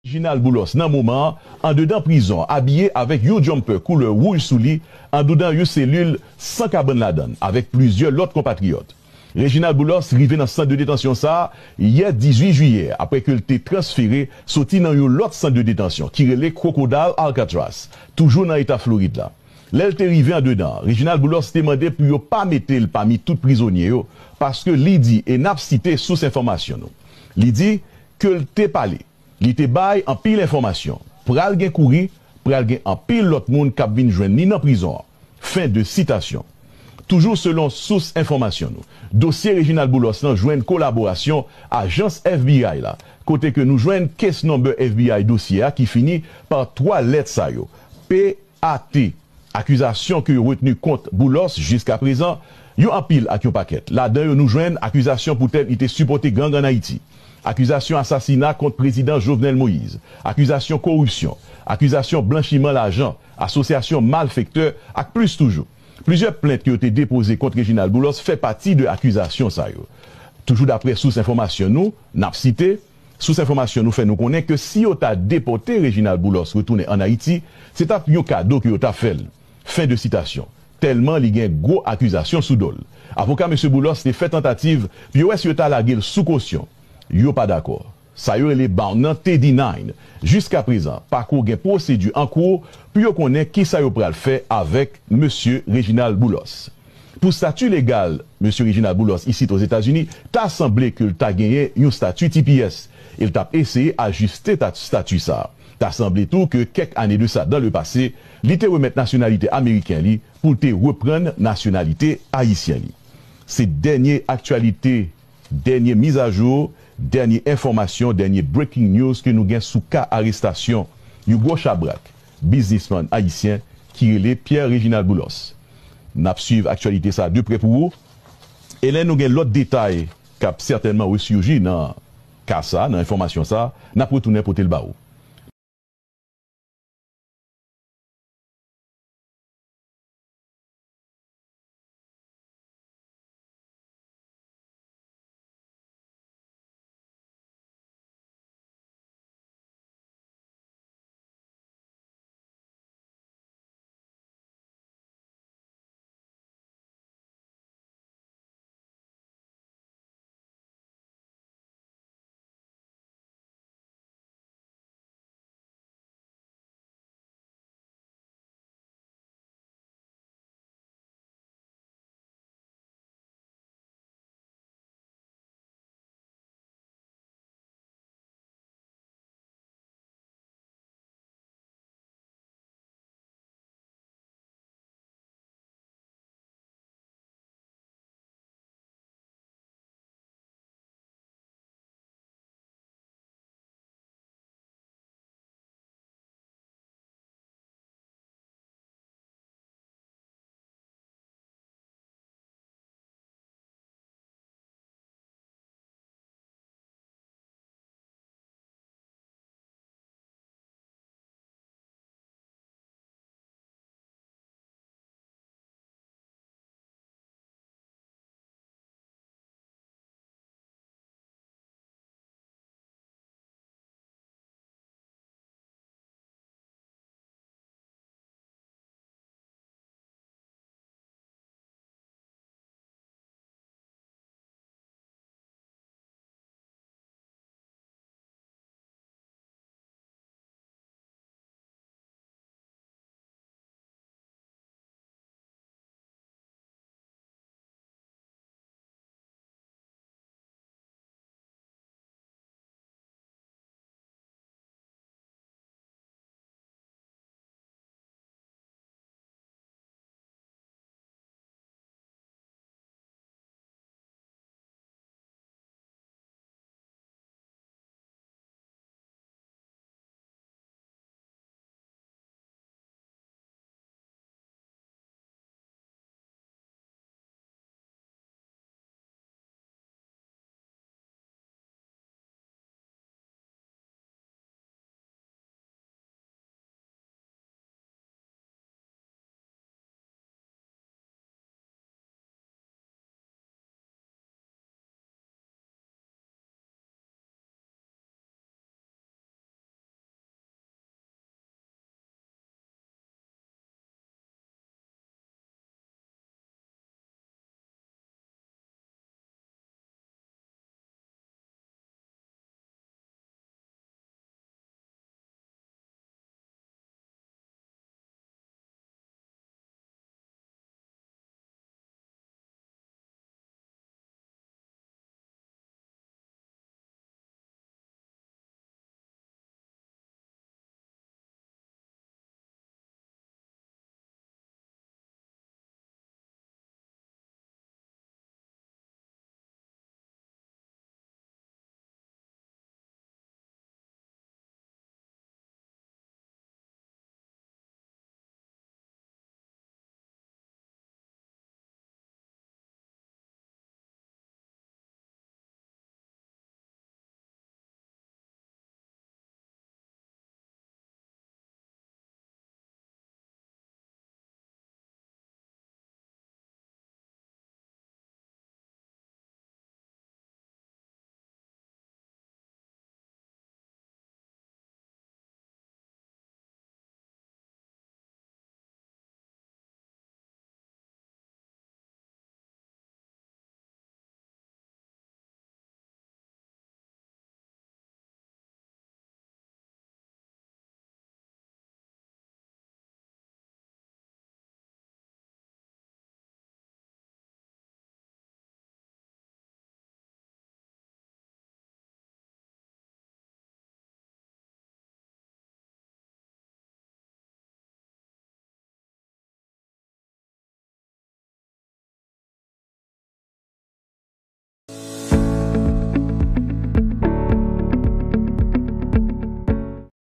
Reginald Boulos, dans moment, en dedans prison, habillé avec un jumper couleur rouge sous lit, en dedans une cellule sans cabane la donne, avec plusieurs autres compatriotes. Reginald Boulos arrivé dans le centre de détention ça, hier 18 juillet, après qu'il était transféré, sorti dans un autre centre de détention, qui relait Crocodile Alcatraz, toujours dans l'État Floride là. Là, il était arrivé en dedans. Reginald Boulos demandé pour ne pas mettre le parmi tout prisonniers, parce que l'idi et n'a cité sous information. L'idi que le t'est parlé. Il te bail en pile information. Pral gen kouri, pral gen en pile l'autre monde k'ap vin joindre ni dans prison. Fin de citation. Toujours selon source information nous. Dossier Reginald Boulos nan joindre collaboration agence FBI là. Côté que nous joindre case number FBI dossier qui finit par 3 lettres ça yo. PAT. Accusation que retenu contre Boulos jusqu'à présent, yo en pile ak yon paquet. Là-dedans nous joindre accusation peut-être il était supporté gang en Haïti. Accusation assassinat contre président Jovenel Moïse, accusation corruption, accusation blanchiment l'argent, association malfecteur, ak plus toujours. Plusieurs plaintes qui ont été déposées contre Reginald Boulos fait partie de l'accusation ça yo. Toujours d'après source information nous, n'a cité, source information nous fait nous connaître que si on t'a déporté Reginald Boulos retourné en Haïti, c'est un cadeau que on t'a fait. Fin de citation. Tellement il y a une grosse accusation sous dol. Avocat M. Boulos a fait tentative, puis est-ce que t'a la gueule sous caution. Yo pas d'accord. Ça y est les bandes TD9 jusqu'à présent parcours gen procédure en cours puis yo connaît qui ça yo pral faire avec monsieur Reginald Boulos. Pour statut légal monsieur Reginald Boulos ici aux États-Unis, t'a semblé que t'a gagné un statut TPS. Il t'a essayé ajuster ta statut ça. T'a semblé tout que quelques années de ça dans le passé, il te remettre nationalité américaine pour te reprendre nationalité haïtienne. C'est dernière actualité, dernière mise à jour, dernière information, dernier breaking news que nous avons sous cas arrestation Hugo Chabrak, businessman haïtien qui est Pierre Reginald Boulos. Nous suivons l'actualité ça de près pour vous. Et là nous avons l'autre détail qui a certainement ressurgi dans cas ça, dans l'information ça, nous retourner pour le barreau.